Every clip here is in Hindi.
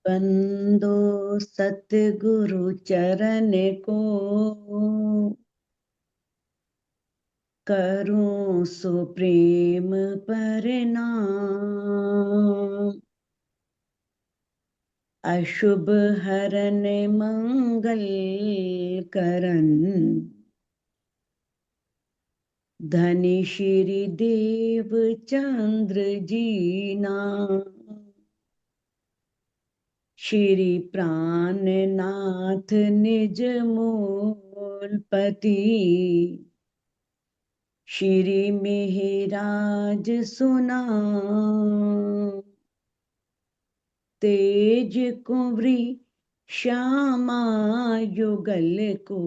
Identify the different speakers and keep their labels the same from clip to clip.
Speaker 1: बंदो सतगुरु चरण को, करूं सुप्रेम प्रणाम। अशुभ हरन मंगल करन, धनी श्री देव चंद्र जीना। श्री प्राणनाथ निज मूलपति, श्री मेहराज सुना। तेज कुंवरी श्यामा युगल को,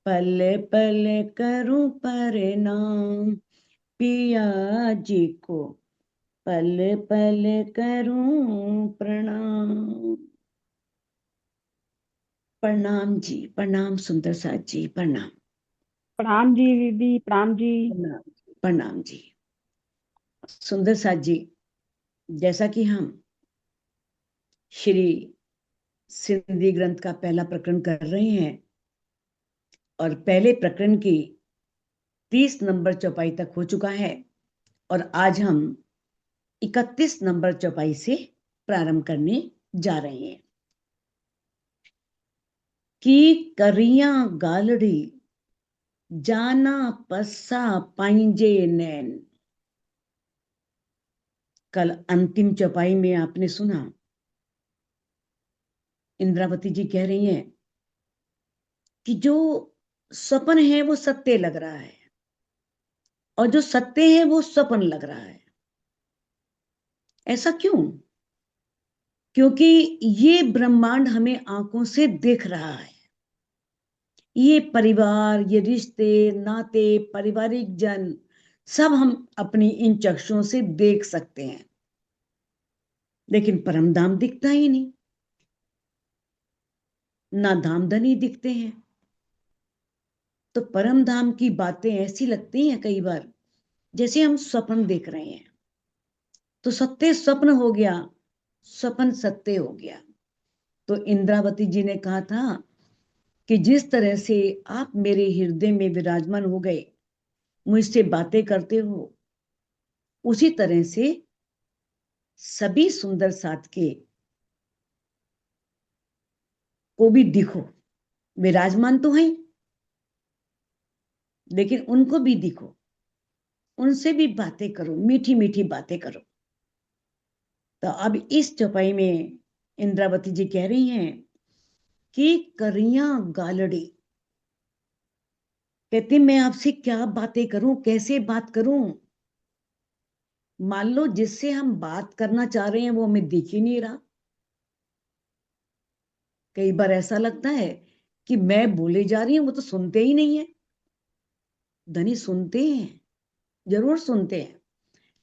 Speaker 1: पल पल करूं प्रणाम। पिया जी को पल पल करूं प्रणाम। प्रणाम जी, प्रणाम सुंदर साथ जी, प्रणाम।
Speaker 2: प्रणाम जी दीदी, प्रणाम जी।
Speaker 1: प्रणाम प्रणाम जी। सुंदर साथ जी, जैसा कि हम श्री सिंधी ग्रंथ का पहला प्रकरण कर रहे हैं और पहले प्रकरण की 30 नंबर चौपाई तक हो चुका है, और आज हम 31 नंबर चौपाई से प्रारंभ करने जा रहे हैं। कि करियां गालड़ी, जाना पस्सा पांजे नैन। कल अंतिम चौपाई में आपने सुना, इंद्रावती जी कह रही हैं कि जो सपन है वो सत्य लग रहा है, और जो सत्य है वो सपन लग रहा है। ऐसा क्यों? क्योंकि ये ब्रह्मांड हमें आंखों से देख रहा है। ये परिवार, ये रिश्ते नाते, पारिवारिक जन, सब हम अपनी इन चक्षुओं से देख सकते हैं, लेकिन परम धाम दिखता ही नहीं। ना धाम धनी दिखते हैं। तो परम धाम की बातें ऐसी लगती हैं कई बार जैसे हम स्वप्न देख रहे हैं। तो सत्य स्वप्न हो गया, स्वप्न सत्य हो गया। तो इंद्रावती जी ने कहा था कि जिस तरह से आप मेरे हृदय में विराजमान हो गए, मुझसे बातें करते हो, उसी तरह से सभी सुंदर साथ के को भी दिखो। विराजमान तो है, लेकिन उनको भी दिखो, उनसे भी बातें करो, मीठी मीठी बातें करो। तो अब इस चौपाई में इंद्रावती जी कह रही हैं कि करियां गालड़ी, कहती मैं आपसे क्या बातें करूं, कैसे बात करूं। मान लो जिससे हम बात करना चाह रहे हैं वो हमें दिख ही नहीं रहा। कई बार ऐसा लगता है कि मैं बोले जा रही हूं, वो तो सुनते ही नहीं है। धनी सुनते हैं, जरूर सुनते हैं,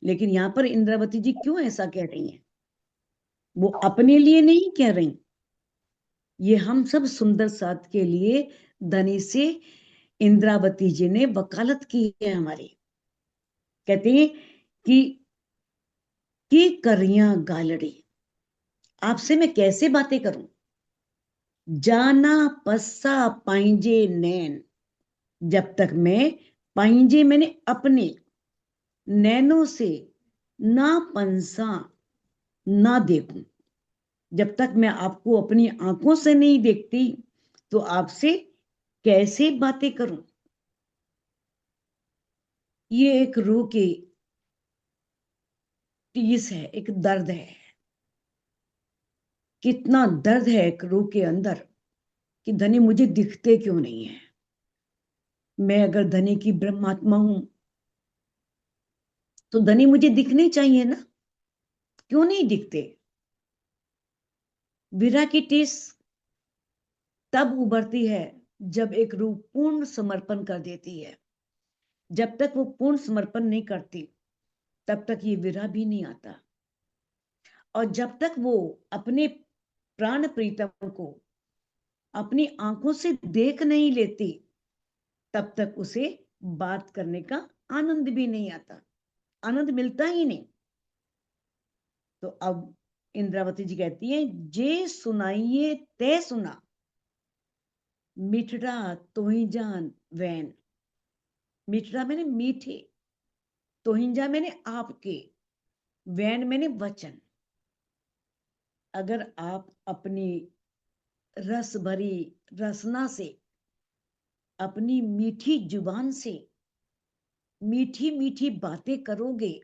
Speaker 1: लेकिन यहां पर इंद्रावती जी क्यों ऐसा कह रही हैं? वो अपने लिए नहीं कह रही, ये हम सब सुंदर साथ के लिए धनी से इंद्रावती जी ने वकालत की है हमारी। कहते हैं कि करियां गालड़ी, आपसे मैं कैसे बातें करूं। जाना पस्सा पांजे नैन, जब तक मैं पांजे मैंने अपने नैनों से ना पंसा ना देखूं, जब तक मैं आपको अपनी आंखों से नहीं देखती तो आपसे कैसे बातें करूं। ये एक रूह की टीस है, एक दर्द है। कितना दर्द है एक रूह के अंदर कि धनी मुझे दिखते क्यों नहीं है। मैं अगर धनी की ब्रह्मात्मा हूं तो धनी मुझे दिखने चाहिए ना, क्यों नहीं दिखते। विरह की टीस तब उभरती है जब एक रूह पूर्ण समर्पण कर देती है। जब तक वो पूर्ण समर्पण नहीं करती तब तक ये विरह भी नहीं आता। और जब तक वो अपने प्राण प्रीतम को अपनी आंखों से देख नहीं लेती तब तक उसे बात करने का आनंद भी नहीं आता, आनंद मिलता ही नहीं। तो अब इंद्रावती जी कहती हैं, जे सुनाइए ते सुना, मिठड़ा तोहिजान वैन। मिठड़ा मैंने मीठे, तोहिंजा मैंने आपके, वैन मैंने वचन। अगर आप अपनी रस भरी रसना से, अपनी मीठी जुबान से मीठी मीठी बातें करोगे,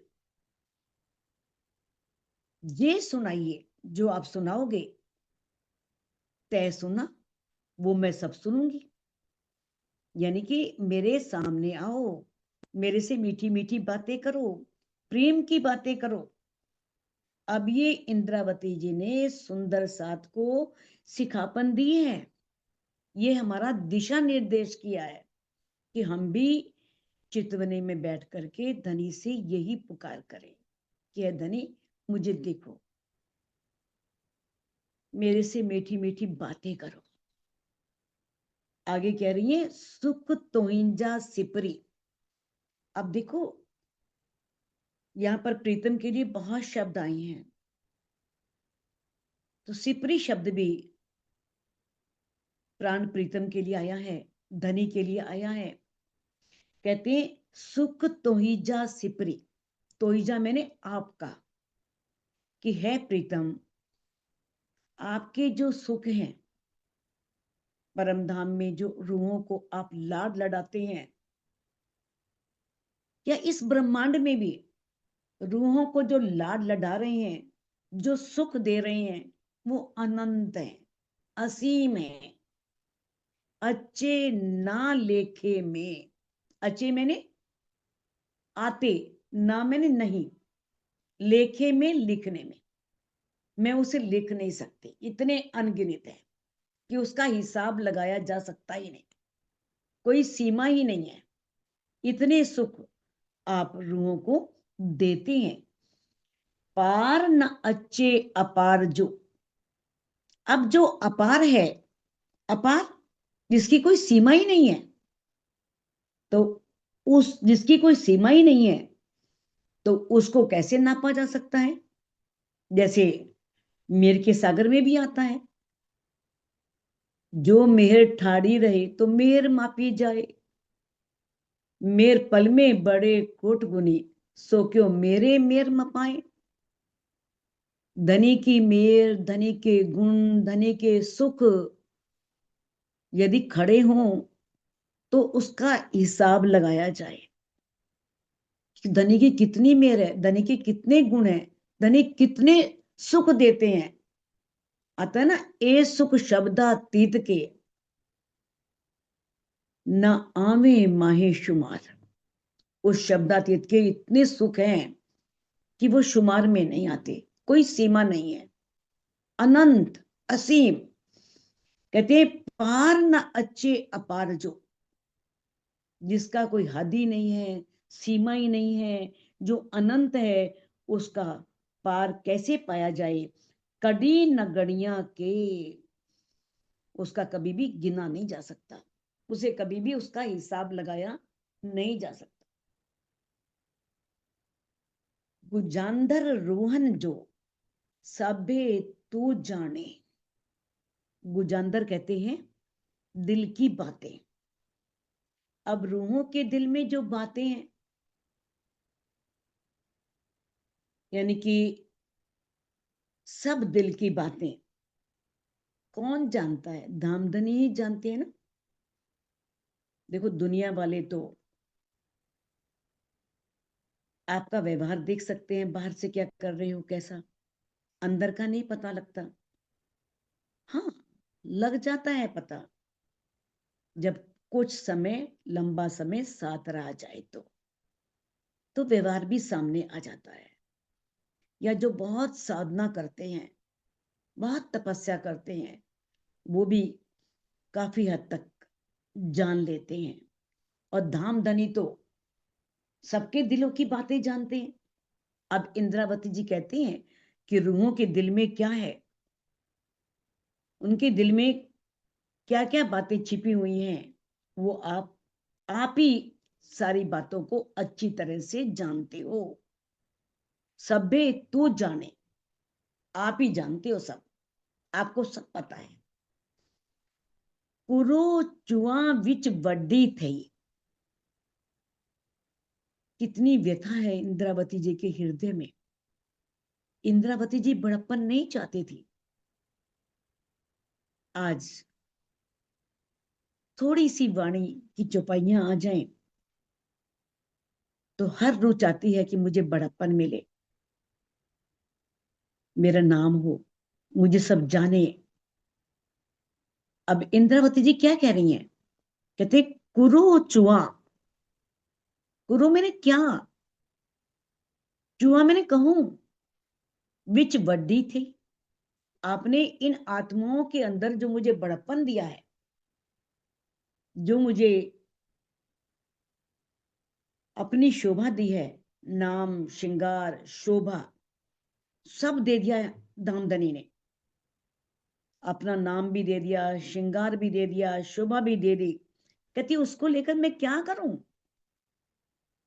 Speaker 1: ये सुनाइए जो आप सुनाओगे, तय सुना वो मैं सब सुनूंगी। यानी कि मेरे सामने आओ, मेरे से मीठी मीठी बातें करो, प्रेम की बातें करो। अब ये इंद्रावती जी ने सुंदर साथ को सिखापन दी है, ये हमारा दिशा निर्देश किया है कि हम भी चितवने में बैठ करके धनी से यही पुकार करें कि हे धनी, मुझे देखो, मेरे से मीठी मीठी बातें करो। आगे कह रही है, सुख तोहिंजा सिपरी। अब देखो, यहां पर प्रीतम के लिए बहुत शब्द आए हैं, तो सिपरी शब्द भी प्राण प्रीतम के लिए आया है, धनी के लिए आया है। कहते हैं, सुख तोहिजा सिपरी। तोहिजा मैंने आपका, कि है प्रीतम, आपके जो सुख हैं परम धाम में, जो रूहों को आप लाड लडाते हैं, या इस ब्रह्मांड में भी रूहों को जो लाड लडा रहे हैं, जो सुख दे रहे हैं, वो अनंत है, असीम है। अच्छे ना लेखे में, अच्छे मैंने आते, ना मैंने नहीं, लेखे में लिखने में, मैं उसे लिख नहीं सकती, इतने अनगिनत है कि उसका हिसाब लगाया जा सकता ही नहीं, कोई सीमा ही नहीं है। इतने सुख आप रूहों को देते हैं। पार न अच्छे अपार जो। अब जो अपार है, अपार जिसकी कोई सीमा ही नहीं है, तो उस जिसकी कोई सीमा ही नहीं है, तो उसको कैसे नापा जा सकता है? जैसे मेर के सागर में भी आता है, जो मेहर ठाड़ी रहे तो मेहर मापी जाए। मेर पल में बड़े कोट गुनी, सो क्यों मेरे मेर मपाए। धनी की मेर, धनी के गुण, धनी के सुख यदि खड़े हों तो उसका हिसाब लगाया जाए कि धनी की कितनी मेर है, धनी के कितने गुण हैं, धनी कितने सुख देते हैं। आता है ना, ए सुख शब्दातीत के, न आवे माहे शुमार। उस शब्दातीत के इतने सुख हैं कि वो शुमार में नहीं आते, कोई सीमा नहीं है, अनंत असीम। कहते पार न अच्छे अपार जो, जिसका कोई हद ही नहीं है, सीमा ही नहीं है, जो अनंत है, उसका पार कैसे पाया जाए? कड़ी न गड़िया के, उसका कभी भी गिना नहीं जा सकता, उसे कभी भी उसका हिसाब लगाया नहीं जा सकता। गुजांदर रोहन जो, सभे तू जाने। गुजांदर कहते हैं दिल की बातें। अब रूहों के दिल में जो बातें हैं, यानी कि सब दिल की बातें कौन जानता है? धामधनी ही जानते हैं ना। देखो, दुनिया वाले तो आपका व्यवहार देख सकते हैं, बाहर से क्या कर रहे हो, कैसा, अंदर का नहीं पता लगता। हाँ, लग जाता है पता जब कुछ समय, लंबा समय साथ रहा जाए तो व्यवहार भी सामने आ जाता है। या जो बहुत साधना करते हैं, बहुत तपस्या करते हैं, वो भी काफी हद तक जान लेते हैं। और धामधनी तो सबके दिलों की बातें जानते हैं। अब इंद्रावती जी कहती हैं कि रूहों के दिल में क्या है, उनके दिल में क्या क्या बातें छिपी हुई हैं, वो आप ही सारी बातों को अच्छी तरह से जानते हो। सभे तू जाने। आप ही जानते हो सब, आपको सब पता है। कुरो चुआ विच वड्डी थी। कितनी व्यथा है इंद्रावती जी के हृदय में। इंद्रावती जी बड़प्पन नहीं चाहती थी। आज थोड़ी सी वाणी की चौपाइयां आ जाएं तो हर रूह चाहती है कि मुझे बड़प्पन मिले, मेरा नाम हो, मुझे सब जाने। अब इंद्रावती जी क्या कह रही हैं? कहते कुरो चुआ। कुरो मैंने क्या, चुआ मैंने कहूं, विच वड्डी थी। आपने इन आत्माओं के अंदर जो मुझे बड़प्पन दिया है, जो मुझे अपनी शोभा दी है, नाम श्रृंगार शोभा सब दे दिया है धामधनी ने। अपना नाम भी दे दिया, श्रृंगार भी दे दिया, शोभा भी दे दी। कहती उसको लेकर मैं क्या करूं?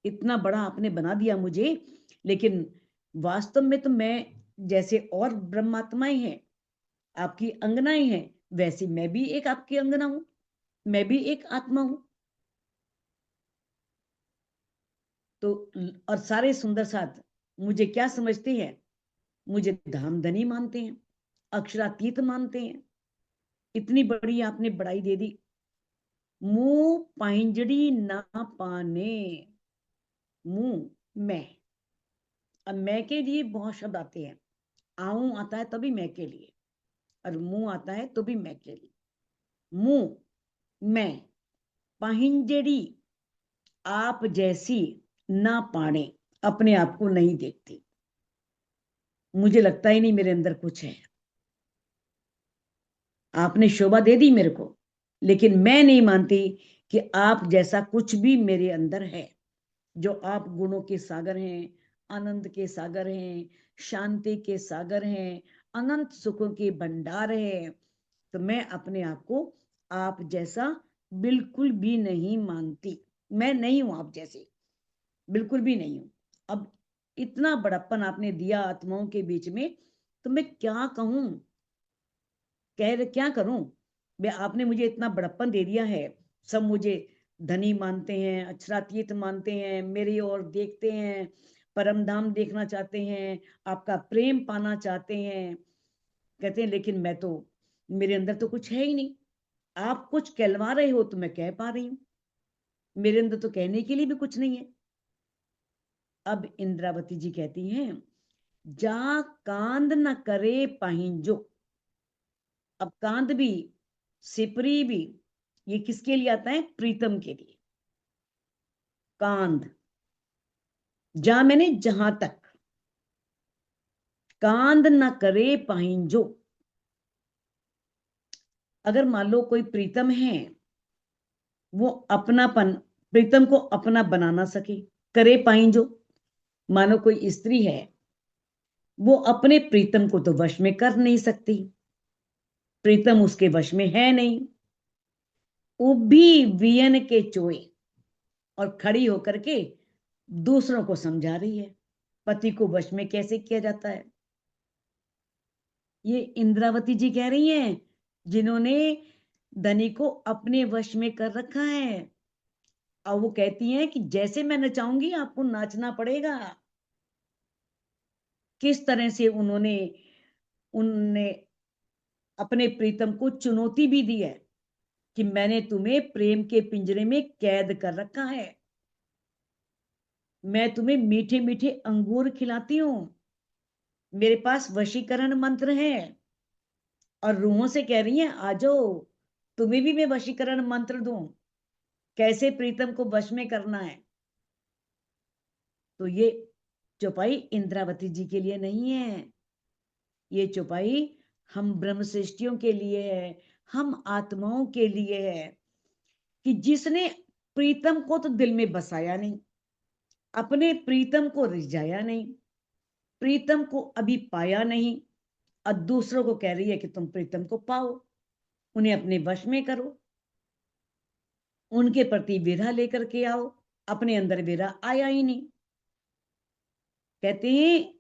Speaker 1: इतना बड़ा आपने बना दिया मुझे, लेकिन वास्तव में तो मैं जैसे और ब्रह्मात्माएं हैं, आपकी अंगनाएं हैं, वैसे मैं भी एक आपकी अंगना हूं, मैं भी एक आत्मा हूं। तो और सारे सुंदर साथ मुझे क्या समझते हैं? मुझे धामधनी मानते हैं, अक्षरातीत मानते हैं। इतनी बड़ी आपने बड़ाई दे दी। मुंह पांजड़ी ना पाने। मुंह, मैं। अब मैं के लिए बहुत शब्द आते हैं। आऊं आता है तभी मैं के लिए, और मुंह आता है तो भी मैं के लिए। मुंह, मैं। पाहिंजड़ी, आप जैसी ना पाने, अपने आप को नहीं देखती। मुझे लगता ही नहीं मेरे अंदर कुछ है। आपने शोभा दे दी मेरे को, लेकिन मैं नहीं मानती कि आप जैसा कुछ भी मेरे अंदर है। जो आप गुणों के सागर हैं, आनंद के सागर हैं, शांति के सागर हैं, अनंत सुखों के भंडार हैं, तो मैं अपने आप को आप जैसा बिल्कुल भी नहीं मानती। मैं नहीं हूं आप जैसे, बिल्कुल भी नहीं हूं। अब इतना बड़प्पन आपने दिया आत्माओं के बीच में, तो मैं क्या कहूं, क्या करूं? आपने मुझे इतना बड़प्पन दे दिया है। सब मुझे धनी मानते हैं, अक्षरातीत मानते हैं, मेरी ओर देखते हैं, परम धाम देखना चाहते हैं, आपका प्रेम पाना चाहते हैं। कहते हैं लेकिन मैं तो, मेरे अंदर तो कुछ है ही नहीं। आप कुछ कहलवा रहे हो तो मैं कह पा रही हूं, मेरे अंदर तो कहने के लिए भी कुछ नहीं है। अब इंद्रावती जी कहती हैं, जा कांद न करे पाहिंजो। अब कांद भी, सिपरी भी, ये किसके लिए आता है? प्रीतम के लिए। कांद, जा मैंने जहां तक, कांद न करे पाहिंजो। अगर मान लो कोई प्रीतम है, वो अपनापन, प्रीतम को अपना बना ना सके, करे पाहिंजो। मानो कोई स्त्री है, वो अपने प्रीतम को तो वश में कर नहीं सकती, प्रीतम उसके वश में है नहीं। उभी वियन के चोए, और खड़ी होकर के दूसरों को समझा रही है पति को वश में कैसे किया जाता है। ये इंद्रावती जी कह रही हैं, जिन्होंने धनी को अपने वश में कर रखा है। और वो कहती हैं कि जैसे मैं नचाऊंगी आपको नाचना पड़ेगा। किस तरह से उन्होंने उनने अपने प्रीतम को चुनौती भी दी है कि मैंने तुम्हें प्रेम के पिंजरे में कैद कर रखा है, मैं तुम्हें मीठे मीठे अंगूर खिलाती हूं, मेरे पास वशीकरण मंत्र है। और रूहों से कह रही हैं आ जाओ, तुम्हें भी मैं वशीकरण मंत्र दूं, कैसे प्रीतम को वश में करना है। तो ये चौपाई इंद्रावती जी के लिए नहीं है, ये चौपाई हम ब्रह्म सृष्टियों के लिए है, हम आत्माओं के लिए है, कि जिसने प्रीतम को तो दिल में बसाया नहीं, अपने प्रीतम को रिझाया नहीं, प्रीतम को अभी पाया नहीं, और दूसरों को कह रही है कि तुम प्रीतम को पाओ, उन्हें अपने वश में करो, उनके प्रति विरह लेकर के आओ। अपने अंदर विरह आया ही नहीं। कहते हैं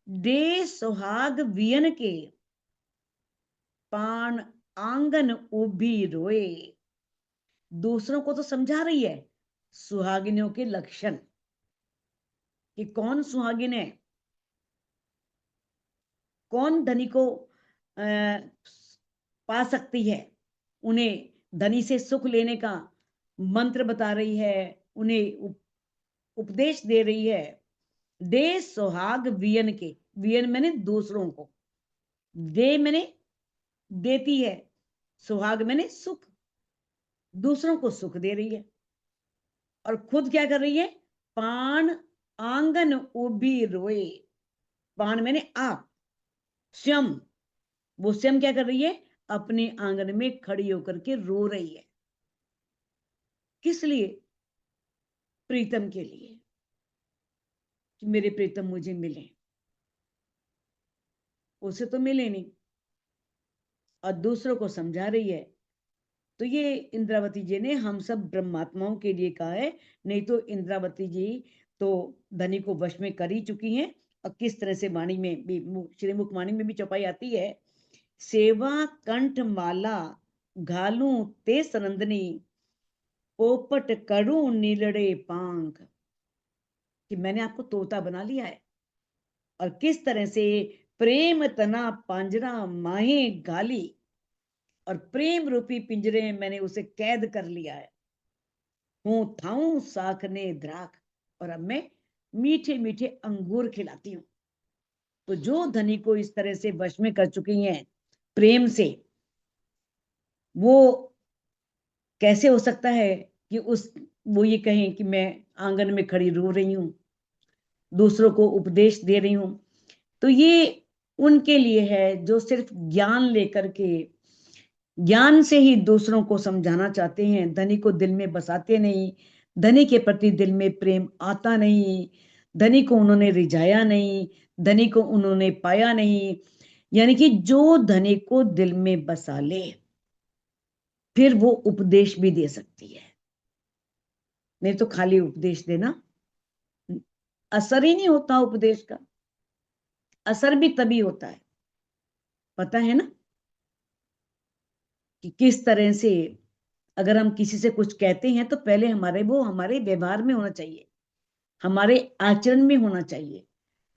Speaker 1: दे सुहाग वियन के, पान आंगन उभी रोए। दूसरों को तो समझा रही है सुहागिनों के लक्षण कि कौन सुहागिन है, कौन धनी को पा सकती है। उन्हें धनी से सुख लेने का मंत्र बता रही है, उन्हें उपदेश दे रही है। दे सुहाग वियन के, वियन मैंने दूसरों को, दे मैंने देती है, सुहाग मैंने सुख, दूसरों को सुख दे रही है। और खुद क्या कर रही है, पान आंगन उभी रोए। पान मैंने आप, स्वयं, वो स्वयं क्या कर रही है, अपने आंगन में खड़ी होकर के रो रही है। किस लिए, प्रीतम के लिए, कि मेरे प्रीतम मुझे मिले। उसे तो मिले नहीं और दूसरों को समझा रही है। तो ये इंद्रावती जी ने हम सब ब्रह्मात्माओं के लिए कहा है, नहीं तो इंद्रावती जी तो धनी को वश में कर ही चुकी हैं। और किस तरह से वाणी में भी, श्रीमुख वाणी में भी चौपाई आती है, सेवा कंठ माला घालू ते सनंदनी, पोपट करूं नीलड़े पांख। कि मैंने आपको तोता बना लिया है, और किस तरह से प्रेम तना पांजरा माहे गाली, और प्रेम रूपी पिंजरे में मैंने उसे कैद कर लिया है। हूं थाऊं साखने द्राख, और अब मैं मीठे मीठे अंगूर खिलाती हूं। तो जो धनी को इस तरह से वश में कर चुकी हैं प्रेम से, वो कैसे हो सकता है कि वो ये कहें कि मैं आंगन में खड़ी रो रही हूं, दूसरों को उपदेश दे रही हूं। तो ये उनके लिए है जो सिर्फ ज्ञान लेकर के, ज्ञान से ही दूसरों को समझाना चाहते हैं, धनी को दिल में बसाते नहीं, धनी के प्रति दिल में प्रेम आता नहीं, धनी को उन्होंने रिझाया नहीं, धनी को उन्होंने पाया नहीं। यानी कि जो धनी को दिल में बसा ले, फिर वो उपदेश भी दे सकती है। नहीं तो खाली उपदेश देना असर ही नहीं होता। उपदेश का असर भी तभी होता है, पता है ना, कि किस तरह से अगर हम किसी से कुछ कहते हैं तो पहले वो हमारे व्यवहार में होना चाहिए, हमारे आचरण में होना चाहिए।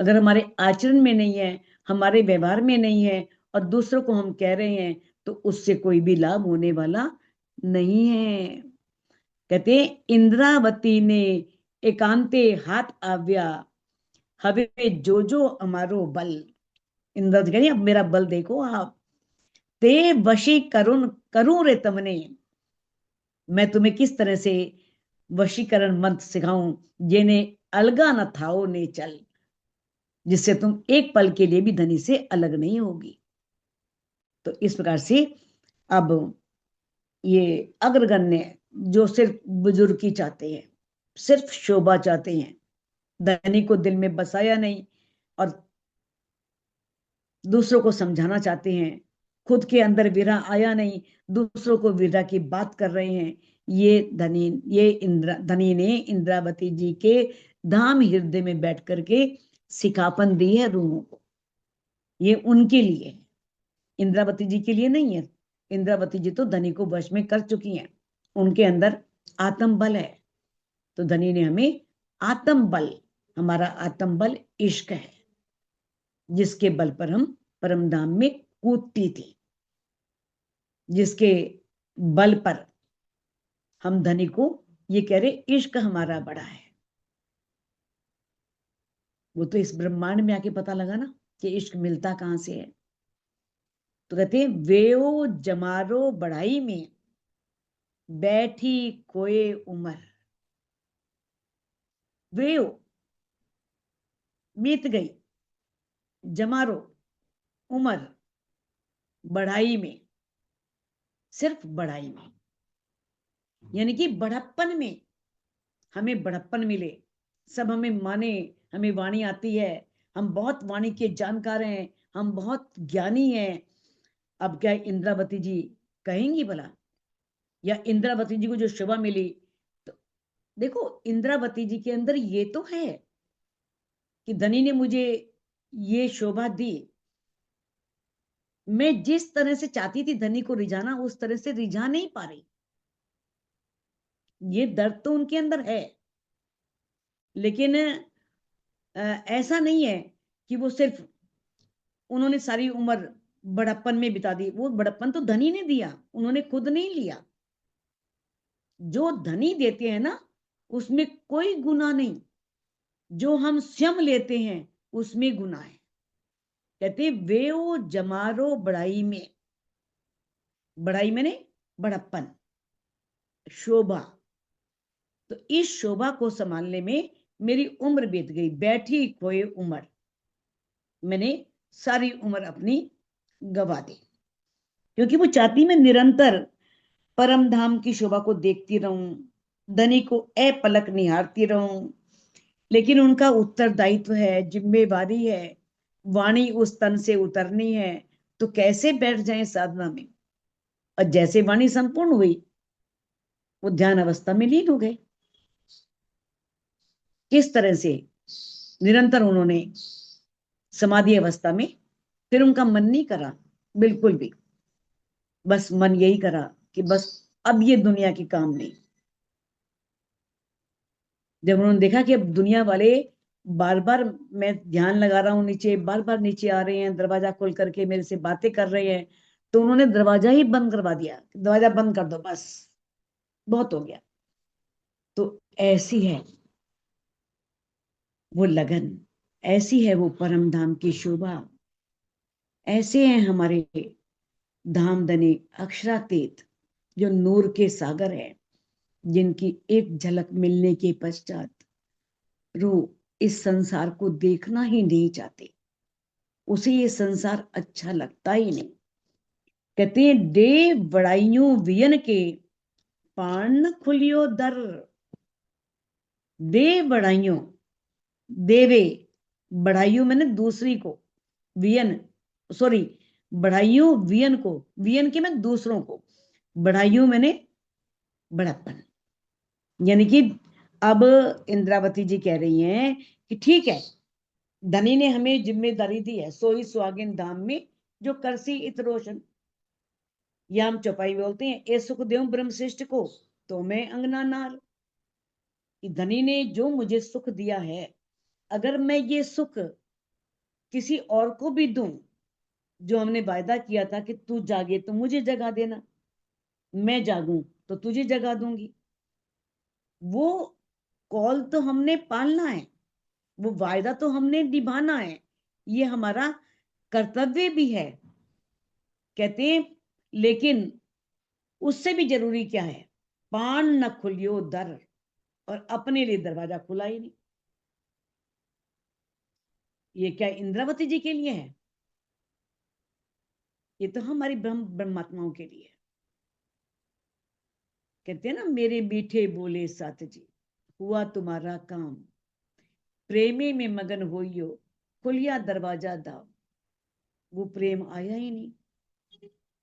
Speaker 1: अगर हमारे आचरण में नहीं है, हमारे व्यवहार में नहीं है, और दूसरों को हम कह रहे हैं, तो उससे कोई भी लाभ होने वाला नहीं है। कहते हैं इंद्रावती ने एकांते हाथ आव्या, हवे जो जो अमारो बल। इंद्रावती कह रही अब मेरा बल देखो आप, ते वशी करुण करूं रे तमने, मैं तुम्हें किस तरह से वशीकरण मंत्र सिखाऊं, जिन्हें अलगा न थाओ ने चल, जिससे तुम एक पल के लिए भी धनी से अलग नहीं होगी। तो इस प्रकार से अब ये अग्रगण्य जो सिर्फ बुजुर्गी चाहते हैं, सिर्फ शोभा चाहते हैं, धनी को दिल में बसाया नहीं, और दूसरों को समझाना चाहते हैं, खुद के अंदर विरह आया नहीं, दूसरों को विरह की बात कर रहे हैं, धनी ने इंद्रावती जी के धाम हृदय में बैठ करके सिखापन दी है रूहों को। ये उनके लिए है, इंद्रावती जी के लिए नहीं है। इंद्रावती जी तो धनी को वश में कर चुकी हैं, उनके अंदर आत्म बल है। तो धनी ने हमें आत्म बल, हमारा आत्म बल इश्क है, जिसके बल पर हम परम धाम में कूदती थी, जिसके बल पर हम धनी को ये कह रहे इश्क हमारा बड़ा है। वो तो इस ब्रह्मांड में आके पता लगा ना कि इश्क मिलता कहां से है। तो कहते हैं वेओ जमारो बढ़ाई में, बैठी कोई उमर। वेओ बीत गई, जमारो उमर, बढ़ाई में, सिर्फ बढ़ाई में, यानी कि बढ़प्पन में हमें बढ़प्पन मिले, सब हमें माने, हमें वाणी आती है, हम बहुत वाणी के जानकार हैं, हम बहुत ज्ञानी हैं। अब क्या इंद्रावती जी कहेंगी भला, या इंद्रावती जी को जो शोभा मिली, तो देखो इंद्रावती जी के अंदर ये तो है कि धनी ने मुझे ये शोभा दी। मैं जिस तरह से चाहती थी धनी को रिझाना, उस तरह से रिझा नहीं पा रही। ये दर्द तो उनके अंदर है, लेकिन ऐसा नहीं है कि वो सिर्फ उन्होंने सारी उम्र बड़प्पन में बिता दी। वो बड़प्पन तो धनी ने दिया, उन्होंने खुद नहीं लिया। जो धनी देते हैं ना, उसमें कोई गुनाह नहीं। जो हम स्वयं लेते हैं उसमें गुनाह है। कहते वे ओ जमारो बड़ाई में, बड़ाई मैंने बड़प्पन, शोभा। तो इस शोभा को संभालने में मेरी उम्र बीत गई, बैठी खोए उम्र। मैंने सारी उम्र अपनी गवा दी, क्योंकि वो चाहती मैं निरंतर परम धाम की शोभा को देखती रहूं, धनी को अपलक निहारती रहूं। लेकिन उनका उत्तरदायित्व है, जिम्मेवारी है, वाणी उस तन से उतरनी है। तो कैसे बैठ जाएं साधना में? और जैसे वाणी संपूर्ण हुई, वो ध्यान अवस्था में लीन हो गए। किस तरह से निरंतर उन्होंने समाधि अवस्था में, फिर उनका मन नहीं करा बिल्कुल भी। बस मन यही करा कि बस अब ये दुनिया के काम नहीं। जब उन्होंने देखा कि अब दुनिया वाले बार बार, मैं ध्यान लगा रहा हूं नीचे, बार बार नीचे आ रहे हैं, दरवाजा खोल करके मेरे से बातें कर रहे हैं, तो उन्होंने दरवाजा ही बंद करवा दिया। दरवाजा बंद कर दो, बस बहुत हो गया। तो ऐसी है वो लगन, ऐसी है वो परम धाम की शोभा, ऐसे हैं हमारे धामधनी अक्षरातीत, जो नूर के सागर है, जिनकी एक झलक मिलने के पश्चात रूह इस संसार को देखना ही नहीं चाहते। उसे ये संसार अच्छा लगता ही नहीं। कहते हैं दे बड़ाइयों वियन के, पान न खुलियो दर। दे बड़ाइयों, देवे, बढ़ाइयों मैंने दूसरी को, वियन, सॉरी, बढ़ाइयों वियन को, वियन के मैं दूसरों को, बढ़ाइयों मैंने बड़प्पन। यानी कि अब इंद्रावती जी कह रही हैं कि ठीक है, धनी ने हमें जिम्मेदारी दी है, सोई सुहागिन धाम में जो करसी इत रोशन। या हम चौपाई बोलते हैं, ए सुख देव ब्रह्मश्रेष्ठ को, तो मैं अंगना नार। कि धनी ने जो मुझे सुख दिया है, अगर मैं ये सुख किसी और को भी दूं, जो हमने वायदा किया था कि तू जागे तो मुझे जगा देना, मैं जागूं तो तुझे जगा दूंगी, वो कॉल तो हमने पालना है, वो वायदा तो हमने निभाना है, ये हमारा कर्तव्य भी है। कहते हैं लेकिन उससे भी जरूरी क्या है? पान न खुलियो दर, और अपने लिए दरवाजा खुला ही नहीं। ये क्या इंद्रावती जी के लिए है? ये तो हमारी ब्रह्मात्माओं के लिए है। कहते हैं ना, मेरे मीठे बोले साथ जी, हुआ तुम्हारा काम, प्रेमे में मगन होइयो, खुलिया दरवाजा दाव। वो प्रेम आया ही नहीं,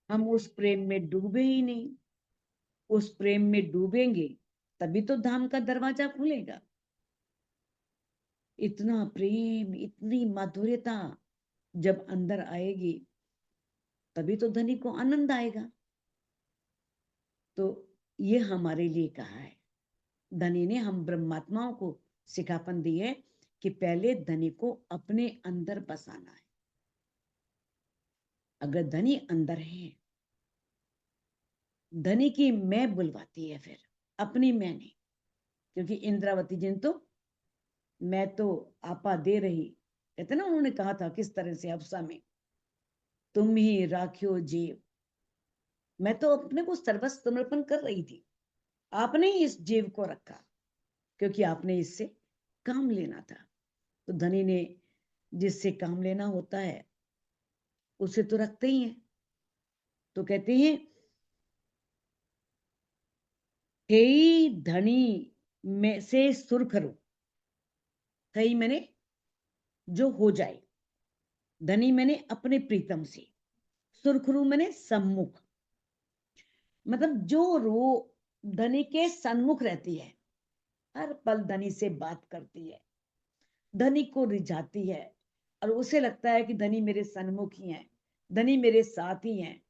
Speaker 1: हम उस प्रेम में डूबे ही नहीं। उस प्रेम में डूबेंगे तभी तो धाम का दरवाजा खुलेगा। इतना प्रेम, इतनी माधुर्यता जब अंदर आएगी, तभी तो धनी को आनंद आएगा। तो ये हमारे लिए कहा है धनी ने, हम ब्रह्मात्माओं को सिखापन दी है कि पहले धनी को अपने अंदर बसाना है। अगर धनी अंदर है, धनी की मैं बुलवाती है, फिर अपनी मैं नहीं। क्योंकि इंद्रावती जी ने तो मैं तो आपा दे रही, कहते ना, उन्होंने कहा था किस तरह से अफसा में, तुम ही राखियो जीव। मैं तो अपने को सर्वस्व समर्पण कर रही थी, आपने ही इस जीव को रखा, क्योंकि आपने इससे काम लेना था। तो धनी ने जिससे काम लेना होता है उसे तो रखते ही हैं। तो कहते हैं हे धनी में से सुरखरू, थई मैंने जो हो जाए, धनी मैंने अपने प्रीतम से, सुरखरू मैंने सम्मुख, मतलब जो रो धनी के सन्मुख रहती है, हर पल धनी से बात करती है, धनी को रिझाती है, और उसे लगता है कि धनी मेरे सन्मुख ही हैं, धनी मेरे साथ ही हैं।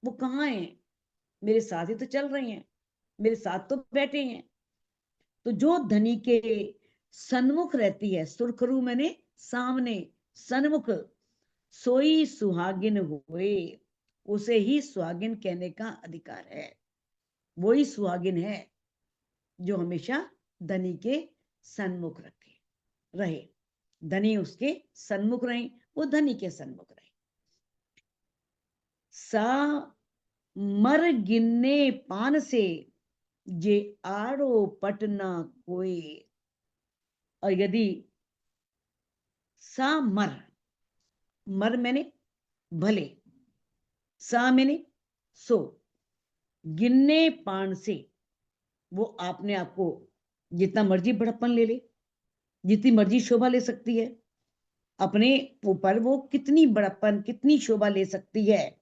Speaker 1: वो कहाँ हैं? मेरे साथ ही तो चल रही हैं, मेरे साथ तो बैठे हैं। तो जो धनी के सन्मुख रहती है, सुरखरू मैंने सामने, सन्मुख, सोई सुहागिन हुए। उसे ही सुहागिन कहने का अधिकार है। वही सुहागिन है जो हमेशा धनी के सन्मुख रहे। धनी उसके सन्मुख रहे, वो धनी के सन्मुख रहे। सा मर गिनने पान से, जे आड़ो पटना कोई। और यदि सा मर, मर मैंने भले, सा मैंने सो, गिनने पान से, वो आपने आपको जितना मर्जी बड़प्पन ले ले, जितनी मर्जी शोभा ले सकती है अपने ऊपर, वो कितनी बड़प्पन कितनी शोभा ले सकती है,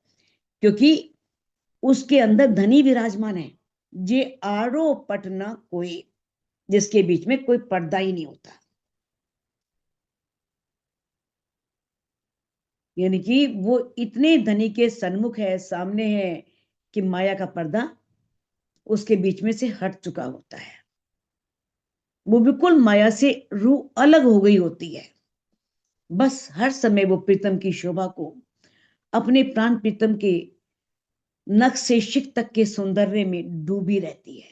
Speaker 1: क्योंकि उसके अंदर धनी विराजमान है। जे आड़ो पटना कोई, जिसके बीच में कोई पर्दा ही नहीं होता। यानी कि वो इतने धनी के सन्मुख है, सामने है, कि माया का पर्दा उसके बीच में से हट चुका होता है। वो बिल्कुल माया से रूह अलग हो गई होती है। बस हर समय वो प्रीतम की शोभा को, अपने प्राण प्रीतम के नख से शिख तक के सौंदर्य में डूबी रहती है।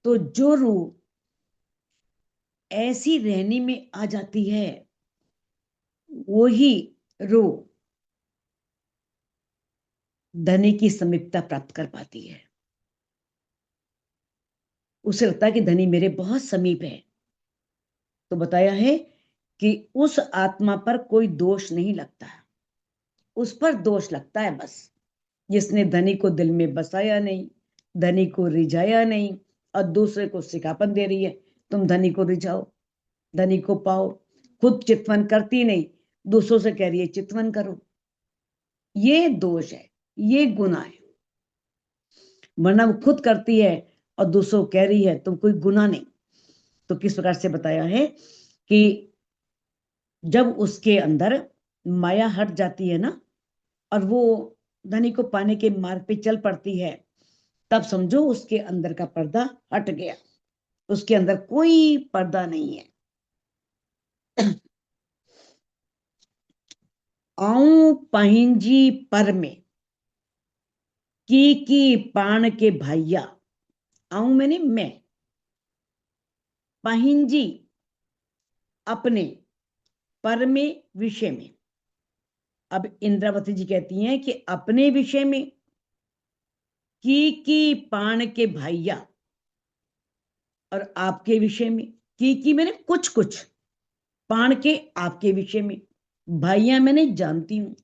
Speaker 1: तो जो रूह ऐसी रहनी में आ जाती है, वो ही रूह धनी की समीपता प्राप्त कर पाती है। उसे लगता है कि धनी मेरे बहुत समीप है। तो बताया है कि उस आत्मा पर कोई दोष नहीं लगता, उस पर दोष लगता है बस जिसने धनी को दिल में बसाया नहीं, धनी को रिझाया नहीं, और दूसरे को सिखापन दे रही है तुम धनी को रिझाओ, धनी को पाओ। खुद चितवन करती नहीं, दूसरों से कह रही है चितवन करो। ये दोष है, ये गुनाह है। वरना वो खुद करती है और दूसरों को कह रही है तुम, कोई गुनाह नहीं। तो किस प्रकार से बताया है कि जब उसके अंदर माया हट जाती है ना, और वो धनी को पाने के मार्ग पे चल पड़ती है, तब समझो उसके अंदर का पर्दा हट गया, उसके अंदर कोई पर्दा नहीं है। आऊं पहिंजी पर में, की पान के भाइया। आऊं मैंने मैं, पहिंजी अपने, पर में विषय में। अब इंद्रावती जी कहती हैं कि अपने विषय में, की पान के भाइया, और आपके विषय में, की मैंने कुछ कुछ, पान के आपके विषय में, भाइया मैंने जानती हूं।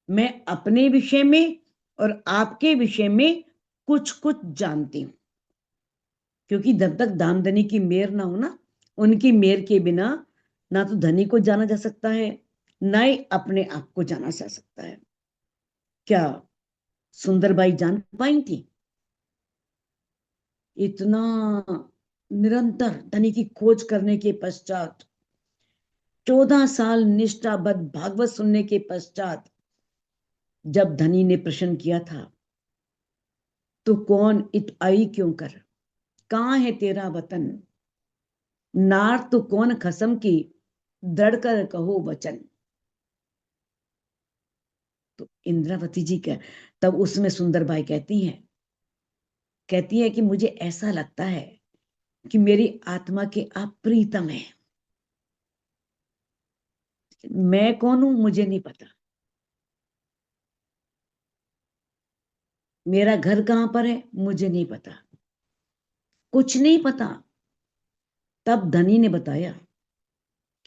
Speaker 1: मैं अपने विषय में और आपके विषय में कुछ कुछ जानती हूं, क्योंकि जब तक दाम धनी की मेहर ना हो ना, उनकी मेहर के बिना ना तो धनी को जाना जा सकता है, ना ही अपने आप को जाना जा सकता है। क्या सुंदरबाई जान पाई थी? इतना निरंतर धनी की खोज करने के पश्चात, 14 साल निष्ठाबद्ध भागवत सुनने के पश्चात, जब धनी ने प्रश्न किया था तो कौन इत आई क्यों कर, कहां है तेरा वतन, नार तो कौन खसम की, दृढ़ कर कहो वचन। तो इंद्रावती जी का, तब उसमें सुंदरबाई कहती है कि मुझे ऐसा लगता है कि मेरी आत्मा के आप प्रीतम है। मैं कौन हूं मुझे नहीं पता, मेरा घर कहां पर है मुझे नहीं पता, कुछ नहीं पता। तब धनी ने बताया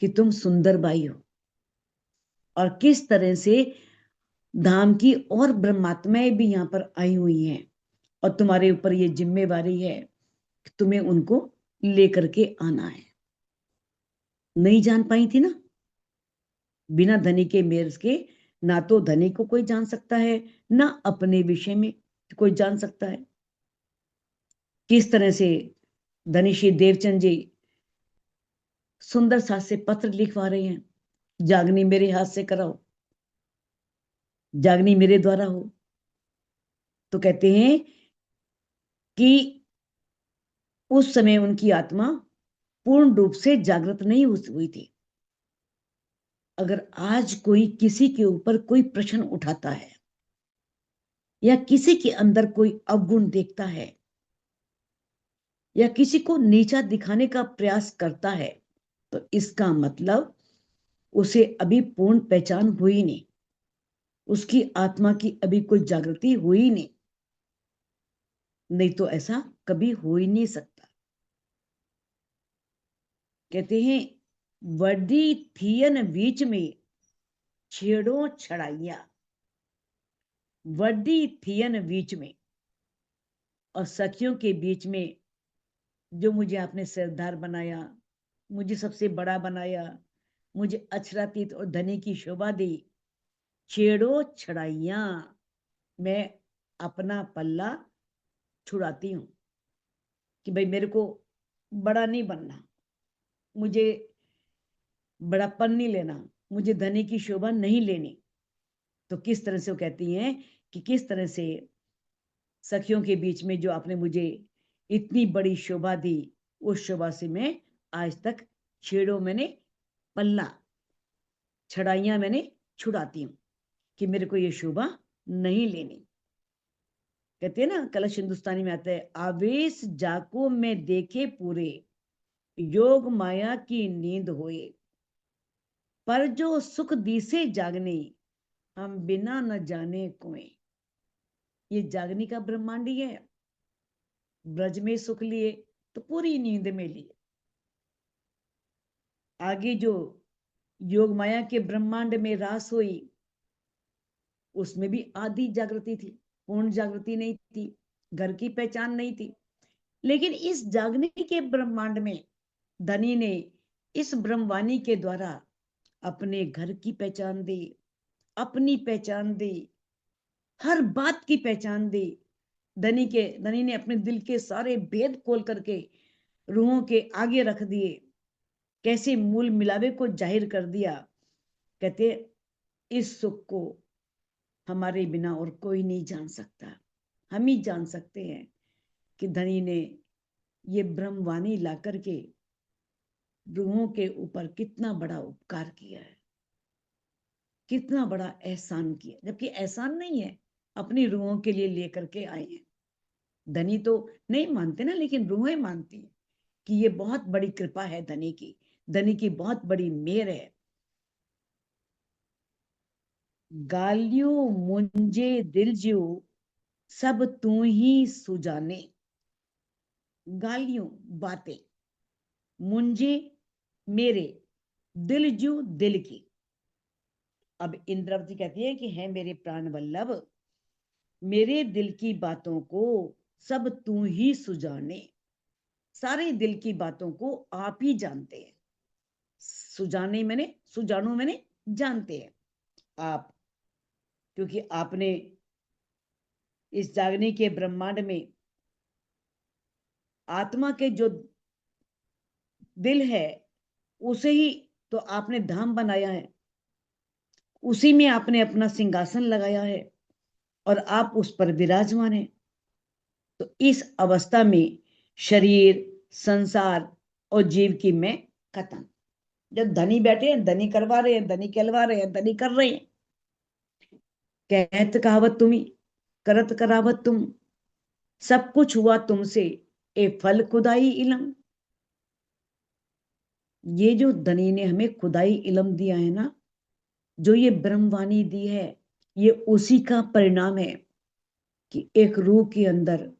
Speaker 1: कि तुम सुंदरबाई हो, और किस तरह से धाम की और ब्रह्मात्माएं भी यहां पर आई हुई हैं, और तुम्हारे ऊपर ये जिम्मेवारी है कि तुम्हें उनको लेकर के आना है। नहीं जान पाई थी ना, बिना धनी के मेयर के ना तो धनी को कोई जान सकता है, ना अपने विषय में कोई जान सकता है। किस तरह से धनी श्री देवचंद जी सुंदर सा से पत्र लिखवा रहे हैं, जागनी मेरे हाथ से कराओ, जागनी मेरे द्वारा हो। तो कहते हैं कि उस समय उनकी आत्मा पूर्ण रूप से जागृत नहीं हुई थी। अगर आज कोई किसी के ऊपर कोई प्रश्न उठाता है या किसी के अंदर कोई अवगुण देखता है या किसी को नीचा दिखाने का प्रयास करता है, तो इसका मतलब उसे अभी पूर्ण पहचान हुई नहीं, उसकी आत्मा की अभी कोई जागृति हुई नहीं। नहीं तो ऐसा कभी हो ही नहीं सकता। कहते हैं वड्डी थियन बीच में छेड़ो छड़ाइया, वड्डी थियन बीच में, और सखियों के बीच में जो मुझे आपने सरदार बनाया, मुझे सबसे बड़ा बनाया, मुझे अक्षरातीत और धनी की शोभा दी, छेड़ो छड़ाइया, मैं अपना पल्ला छुड़ाती हूं कि भाई मेरे को बड़ा नहीं बनना, मुझे बड़ापन नहीं लेना, मुझे धनी की शोभा नहीं लेनी। तो किस तरह से वो कहती हैं कि किस तरह से सखियों के बीच में जो आपने मुझे इतनी बड़ी शोभा दी, उस शोभा से मैं आज तक छेड़ो मैंने पल्ला, छड़ाइयां मैंने छुड़ाती हूं कि मेरे को ये शोभा नहीं लेनी। कहते हैं ना, कलश हिंदुस्तानी में आता है, आवेश जाको में देखे पूरे, योग माया की नींद होए, पर जो सुख दिसे जागने, हम बिना न जाने कोई। ये जागने का ब्रह्मांड ही है। ब्रज में सुख लिए तो पूरी नींद में लिए, आगे जो योग माया के ब्रह्मांड में रास हुई, उसमें भी आधी जागृति थी, पूर्ण जागृति नहीं थी, घर की पहचान नहीं थी। लेकिन इस जागने के ब्रह्मांड में धनी ने इस ब्रह्मवाणी के द्वारा अपने घर की पहचान दी, अपनी पहचान दी, हर बात की पहचान दी। धनी ने अपने दिल के सारे भेद खोल करके रूहों के आगे रख दिए, कैसे मूल मिलावे को जाहिर कर दिया। कहते इस सुख को हमारे बिना और कोई नहीं जान सकता, हम ही जान सकते हैं कि धनी ने ये ब्रह्मवाणी ला करके रूहों के ऊपर कितना बड़ा उपकार किया है, कितना बड़ा एहसान किया। जबकि एहसान नहीं है, अपनी रूहों के लिए लेकर के आए हैं। धनी तो नहीं मानते ना, लेकिन रूहें मानती हैं कि ये बहुत बड़ी कृपा है धनी की बहुत बड़ी मेहर है। गालियों मुंजे दिल जो सब तू ही सुजाने, गालियों बातें, मुंजे मेरे, दिल जो दिल की। अब इंद्रावती कहती है कि है मेरे प्राण वल्लभ, मेरे दिल की बातों को सब तू ही सुजाने, सारे दिल की बातों को आप ही जानते हैं। सुजाने मैंने, सुजानो मैंने जानते हैं आप, क्योंकि आपने इस जागने के ब्रह्मांड में आत्मा के जो दिल है उसे ही तो आपने धाम बनाया है, उसी में आपने अपना सिंहासन लगाया है और आप उस पर विराजमान हैं। तो इस अवस्था में शरीर, संसार और जीव की मैं खत्म। जब धनी बैठे हैं, धनी करवा रहे हैं, धनी कहलवा रहे हैं, धनी कर रहे हैं। कहत कहावत तुम्ही, करत करावत तुम, सब कुछ हुआ तुमसे, ए फल खुदाई इलम। ये जो धनी ने हमें खुदाई इलम दिया है ना, जो ये ब्रह्मवाणी दी है, ये उसी का परिणाम है कि एक रूह के अंदर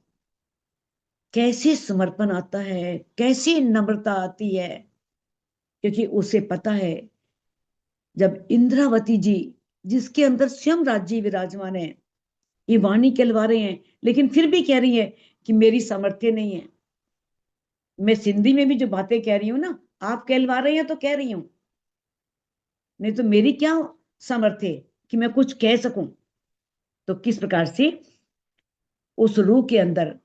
Speaker 1: कैसे समर्पण आता है, कैसे नम्रता आती है। क्योंकि उसे पता है जब इंद्रावती जी, जिसके अंदर स्वयं राज्य विराजमान है, ये वाणी कहलवा रहे हैं, लेकिन फिर भी कह रही है कि मेरी सामर्थ्य नहीं है। मैं सिंधी में भी जो बातें कह रही हूं ना, आप कहलवा रहे हैं तो कह रही हूं, नहीं तो मेरी क्या सामर्थ्य है कि मैं कुछ कह सकूं। तो किस प्रकार से उस रूह के अंदर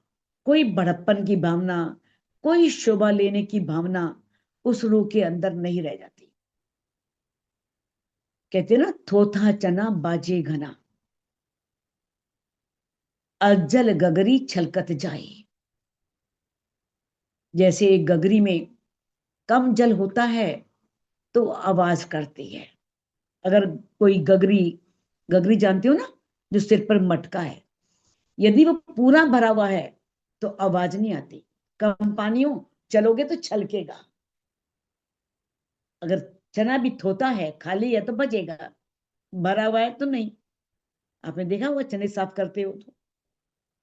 Speaker 1: कोई बड़प्पन की भावना, कोई शोभा लेने की भावना उस रूह के अंदर नहीं रह जाती। कहते ना, थोथा चना बाजे घना, अजल गगरी छलकत जाए। जैसे एक गगरी में कम जल होता है तो आवाज करती है। अगर कोई गगरी, गगरी जानते हो ना, जो सिर पर मटका है, यदि वो पूरा भरा हुआ है तो आवाज नहीं आती। कम पानी हो, चलोगे तो छलकेगा। अगर चना भी थोता है, खाली है, तो बजेगा, भरा हुआ है तो नहीं। आपने देखा हुआ चने साफ करते हो तो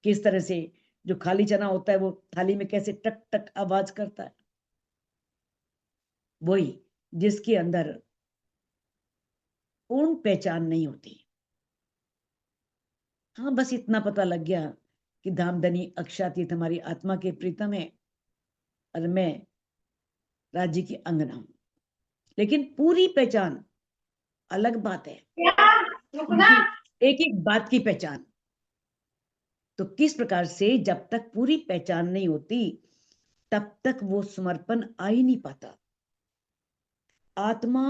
Speaker 1: किस तरह से, जो खाली चना होता है वो थाली में कैसे टक टक आवाज करता है। वही, जिसके अंदर पूर्ण पहचान नहीं होती। हाँ, बस इतना पता लग गया कि धामधनी अक्षातीत हमारी आत्मा के प्रीतम है और मैं राज्य की अंगना हूं। लेकिन पूरी पहचान अलग बात है, एक एक बात की पहचान। तो किस प्रकार से जब तक पूरी पहचान नहीं होती तब तक वो समर्पण आ ही नहीं पाता। आत्मा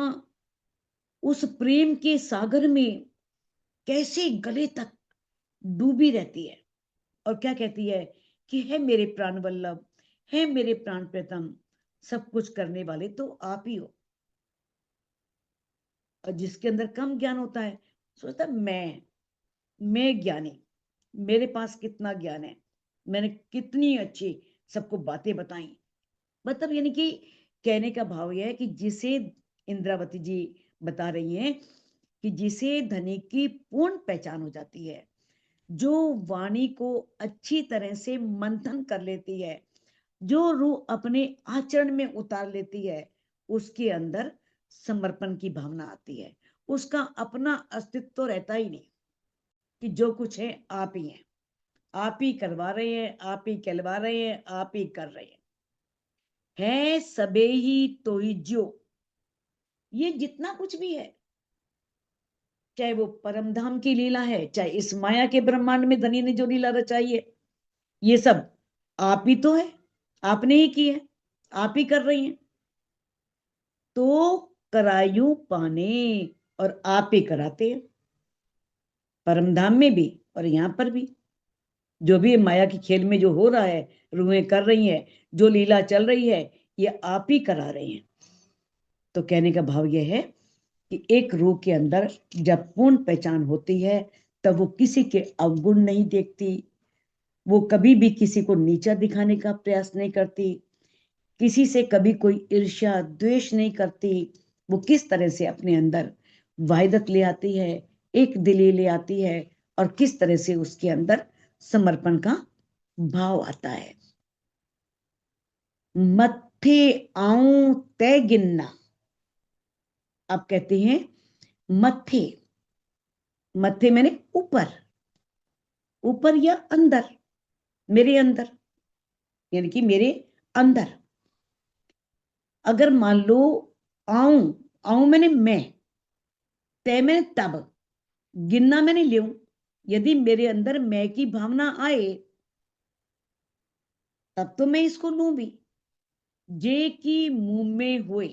Speaker 1: उस प्रेम के सागर में कैसे गले तक डूबी रहती है और क्या कहती है कि है मेरे प्राण वल्लभ, है मेरे प्राण प्रीतम, सब कुछ करने वाले तो आप ही हो। और जिसके अंदर कम ज्ञान होता है सोचता मैं ज्ञानी, मेरे पास कितना ज्ञान है, मैंने कितनी अच्छी सबको बातें बताई। मतलब यानी कि कहने का भाव यह है कि जिसे इंद्रावती जी बता रही हैं कि जिसे धनी की पूर्ण पहचान हो जाती है, जो वाणी को अच्छी तरह से मंथन कर लेती है, जो रूह अपने आचरण में उतार लेती है, उसके अंदर समर्पण की भावना आती है। उसका अपना अस्तित्व तो रहता ही नहीं कि जो कुछ है आप ही हैं, आप ही करवा रहे हैं, आप ही कहलवा रहे हैं, आप ही कर रहे हैं। है सबे ही तो ही जो, ये जितना कुछ भी है, चाहे वो परम धाम की लीला है, चाहे इस माया के ब्रह्मांड में धनी ने जो लीला रचाई है, ये सब आप ही तो है, आपने ही की है, आप ही कर रही हैं। तो करायु पाने, और आप ही कराते हैं, परम धाम में भी और यहां पर भी। जो भी माया की खेल में जो हो रहा है, रूहें कर रही हैं, जो लीला चल रही है, ये आप ही करा रहे हैं। तो कहने का भाव यह है कि एक रूह के अंदर जब पूर्ण पहचान होती है तब वो किसी के अवगुण नहीं देखती, वो कभी भी किसी को नीचा दिखाने का प्रयास नहीं करती, किसी से कभी कोई ईर्ष्या द्वेष नहीं करती। वो किस तरह से अपने अंदर वाहिदत ले आती है, एक दिली ले आती है, और किस तरह से उसके अंदर समर्पण का भाव आता है। मत्थे आऊं तय गिनना। आप कहते हैं मत्थे, मत्थे मैंने ऊपर, ऊपर या अंदर, मेरे अंदर, यानी कि मेरे अंदर। अगर मान लो आऊं, आऊं मैंने मैं, तय मैंने तब, गिनना मैंने ले, यदि मेरे अंदर मैं की भावना आए तब तो मैं इसको लूं भी। जे की मुंह में हुए,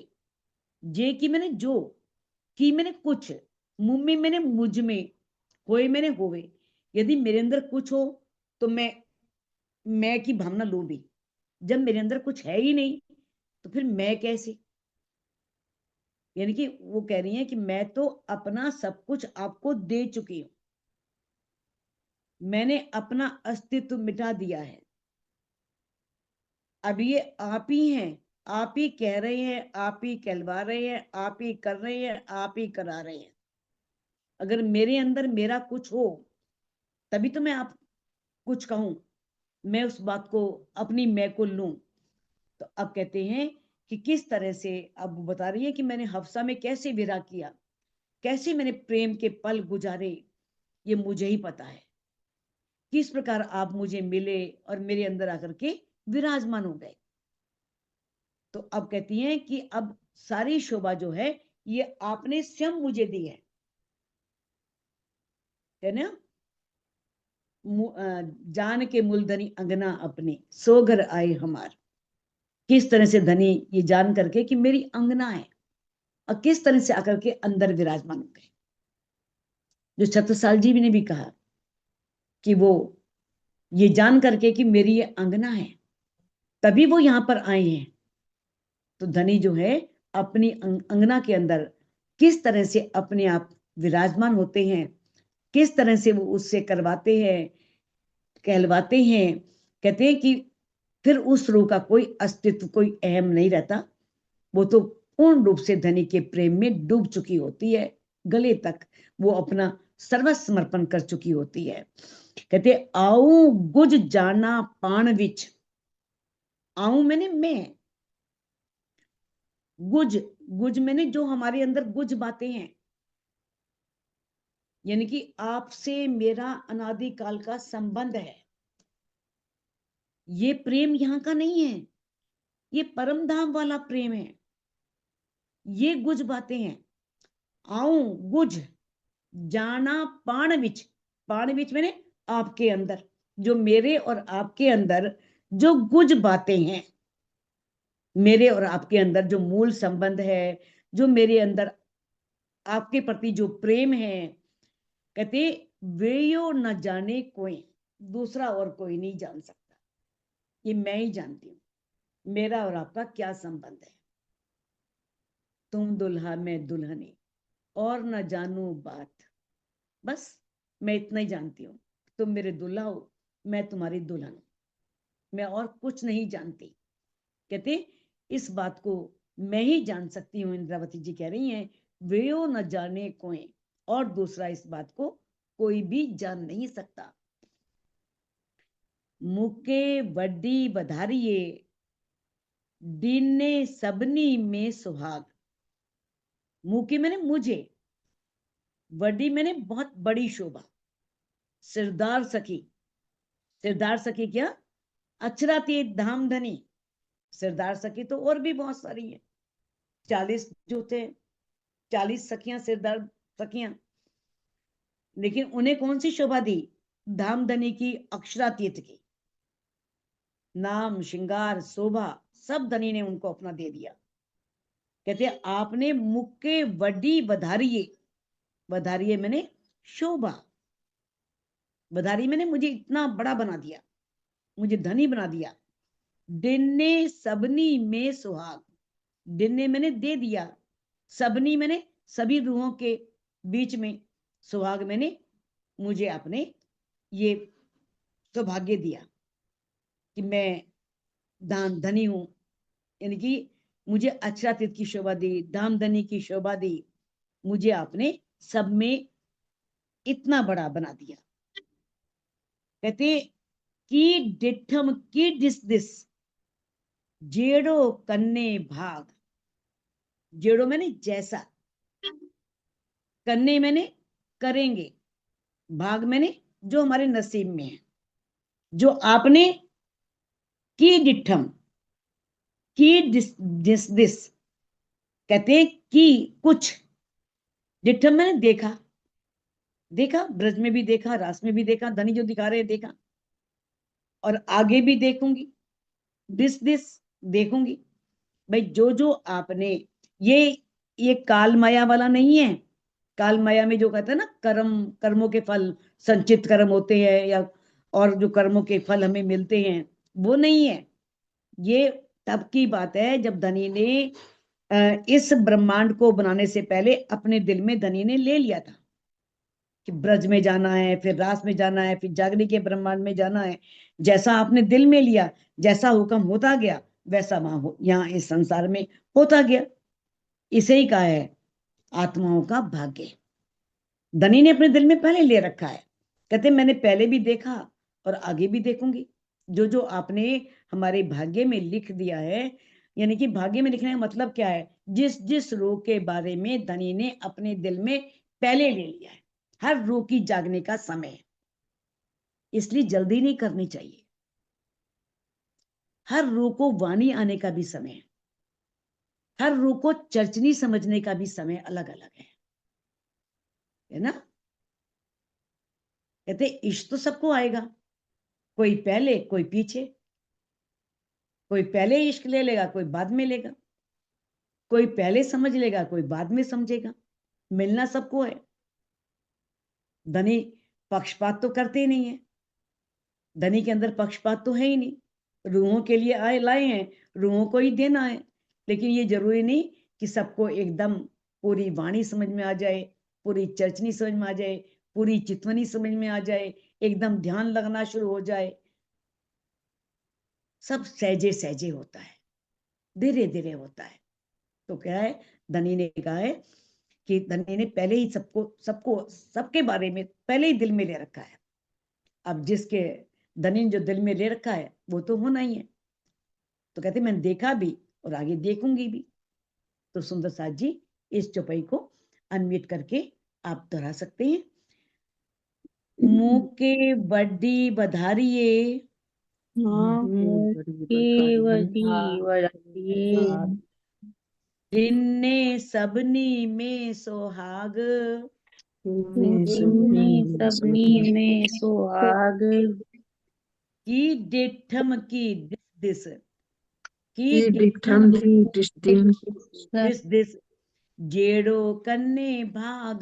Speaker 1: जे की मैंने जो, की मैंने कुछ, मुंह में मैंने मुझ में, होए मैंने होवे। यदि मेरे अंदर कुछ हो तो मैं की भावना लूं भी। जब मेरे अंदर कुछ है ही नहीं तो फिर मैं कैसे। यानी कि वो कह रही है कि मैं तो अपना सब कुछ आपको दे चुकी हूं, मैंने अपना अस्तित्व मिटा दिया है। अब ये आप ही हैं, आप ही कह रहे हैं, आप ही कहलवा रहे हैं, आप ही कर रहे हैं, आप ही करा रहे हैं। अगर मेरे अंदर मेरा कुछ हो तभी तो मैं आप कुछ कहूं, मैं उस बात को अपनी मैं को लूं। तो अब कहते हैं कि किस तरह से, अब वो बता रही है कि मैंने हफ्सा में कैसे विराग किया, कैसे मैंने प्रेम के पल गुजारे, ये मुझे ही पता है। किस प्रकार आप मुझे मिले और मेरे अंदर आकर के विराजमान हो गए। तो अब कहती हैं कि अब सारी शोभा जो है ये आपने स्वयं मुझे दी है ना। जान के मूलधनी अंगना अपने, सो घर आए हमार। किस तरह से धनी ये जान करके कि मेरी अंगना है, और किस तरह से आकर के अंदर विराजमान हो गए। जो छत्रसाल जी ने भी कहा कि वो ये जान करके कि मेरी ये अंगना है, तभी वो यहाँ पर आए हैं। तो धनी जो है अपनी अंगना के अंदर किस तरह से अपने आप विराजमान होते हैं, किस तरह से वो उससे करवाते हैं, कहलवाते हैं। कहते हैं कि फिर उस रूह का कोई अस्तित्व, कोई अहम नहीं रहता। वो तो पूर्ण रूप से धनी के प्रेम में डूब चुकी होती है, गले तक वो अपना सर्वस्व समर्पण कर चुकी होती है। कहते आऊं गुज जाना पाण विच, आऊं मैंने मैं, गुज, गुज मैंने जो हमारे अंदर गुज बातें हैं, यानी कि आपसे मेरा अनादिकाल का संबंध है। ये प्रेम यहाँ का नहीं है, ये परम धाम वाला प्रेम है। ये गुज बातें हैं। आऊं गुज जाना पाण विच, पाण विच मैंने आपके अंदर, जो मेरे और आपके अंदर जो गुज बातें हैं, मेरे और आपके अंदर जो मूल संबंध है, जो मेरे अंदर आपके प्रति जो प्रेम है। कहते वेयो न जाने कोई, दूसरा और कोई नहीं जान सकता, ये मैं ही जानती हूं मेरा और आपका क्या संबंध है। तुम दुल्हा मैं दुल्हनी, और न जानू बात, बस मैं इतना ही जानती हूँ, तुम मेरे दूल्हा हो, मैं तुम्हारी दुल्हन हूं, मैं और कुछ नहीं जानती। कहते इस बात को मैं ही जान सकती हूँ, इंद्रावती जी कह रही हैं, वेयो न जाने कोई, और दूसरा इस बात को कोई भी जान नहीं सकता। मुके वड्डी बधारिये, दीने सबनी में सुहाग। मुके मैंने मुझे, वड्डी मैंने बहुत बड़ी शोभा, सिरदार सखी, सिरदार सखी क्या, अचराती धामधनी। सिरदार सखी तो और भी बहुत सारी है, 40 जो थे, 40 सखियां सिरदार सखियां, लेकिन उन्हें कौन सी शोभा दी, धामधनी की, अक्षरातीत की। नाम श्रृंगार शोभा सब धनी ने उनको अपना दे दिया। कहते आपने मुक्के वड्डी बधारिये, बधारिये मैंने शोभा, बधारी मैंने मुझे इतना बड़ा बना दिया, मुझे धनी बना दिया। दिन्ने सबनी में सुहाग, दिन्ने मैंने दे दिया, सबनी मैंने सभी रूहों के बीच में, सुहाग मैंने मुझे आपने ये सौभाग्य दिया कि मैं दान धनी हूं, यानी कि मुझे अक्षरातीत की शोभा दी, धामधनी की शोभा दी, मुझे आपने सब में इतना बड़ा बना दिया। कहते की डिठम की दिस जेड़ो कन्ने भाग, जेड़ो मैंने जैसा, कन्ने मैंने करेंगे, भाग मैंने जो हमारे नसीब में है, जो आपने की डिठम की दिस कहते हैं कि कुछ, डिठम मैंने देखा, देखा ब्रज में भी देखा, रास में भी देखा, धनी जो दिखा रहे देखा, और आगे भी देखूंगी, दिस देखूंगी। भाई जो जो आपने, ये काल माया वाला नहीं है। काल माया में जो कहते हैं ना, कर्मों के फल, संचित कर्म होते हैं, या और जो कर्मों के फल हमें मिलते हैं, वो नहीं है। ये तब की बात है जब धनी ने इस ब्रह्मांड को बनाने से पहले अपने दिल में धनी ने ले लिया था कि ब्रज में जाना है, फिर रास में जाना है, फिर जागने के ब्रह्मांड में जाना है। जैसा आपने दिल में लिया, जैसा हुक्म होता गया, वैसा वहां यहाँ इस संसार में होता गया। इसे ही कहा है आत्माओं का भाग्य। धनी ने अपने दिल में पहले ले रखा है, कहते मैंने पहले भी देखा और आगे भी देखूंगी। जो जो आपने हमारे भाग्य में लिख दिया है, यानी कि भाग्य में लिखने का मतलब क्या है, जिस जिस रूह के बारे में धनी ने अपने दिल में पहले ले लिया है। हर रूह की जागने का समय है, इसलिए जल्दी नहीं करनी चाहिए। हर रूह को वाणी आने का भी समय है, हर रूह को चर्चनी समझने का भी समय अलग अलग है ना। कहते इश्क तो सबको आएगा, कोई पहले कोई पीछे, कोई पहले इश्क ले लेगा, कोई बाद में लेगा। कोई पहले समझ लेगा, कोई बाद में समझेगा। मिलना सबको है। धनी पक्षपात तो करते ही नहीं है, धनी के अंदर पक्षपात तो है ही नहीं। रूहों के लिए आए लाए हैं, रूहों को ही देना है। लेकिन ये जरूरी नहीं कि सबको एकदम पूरी वाणी समझ में आ जाए, पूरी चर्चनी समझ में आ जाए, पूरी चितवनी समझ में आ जाए, एकदम ध्यान लगना शुरू हो जाए। सब सहजे सहजे होता है, धीरे धीरे होता है। तो क्या है, धनी ने कहा है कि धनी ने पहले ही सबको सबको सबके बारे में पहले ही दिल में ले रखा है। अब जिसके धनी ने जो दिल में ले रखा है वो तो होना ही है। तो कहते मैंने देखा भी और आगे देखूंगी भी। तो सुंदर साथ जी इस चौपाई को अनम्यूट करके आप दोहरा सकते हैं। मुके बड़ी बधारिये,
Speaker 2: हाँ की वडी वडिये
Speaker 1: जिनने सबनी में सोहाग,
Speaker 2: जिन्नी सबनी में सुहाग
Speaker 1: की डिठम की दिस की
Speaker 3: की
Speaker 1: डिठम
Speaker 3: डिठम की डिस्टिंग
Speaker 1: दिस जेड़ो कन्ने भाग,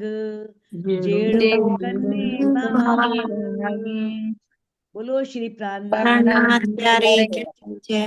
Speaker 3: जेड़ो
Speaker 1: जेड़ो कन्ने भाग।
Speaker 2: आगे
Speaker 1: बोलो श्री प्राणनाथ
Speaker 2: प्राणाचार्य
Speaker 3: प्राणाचार्य
Speaker 2: की जय।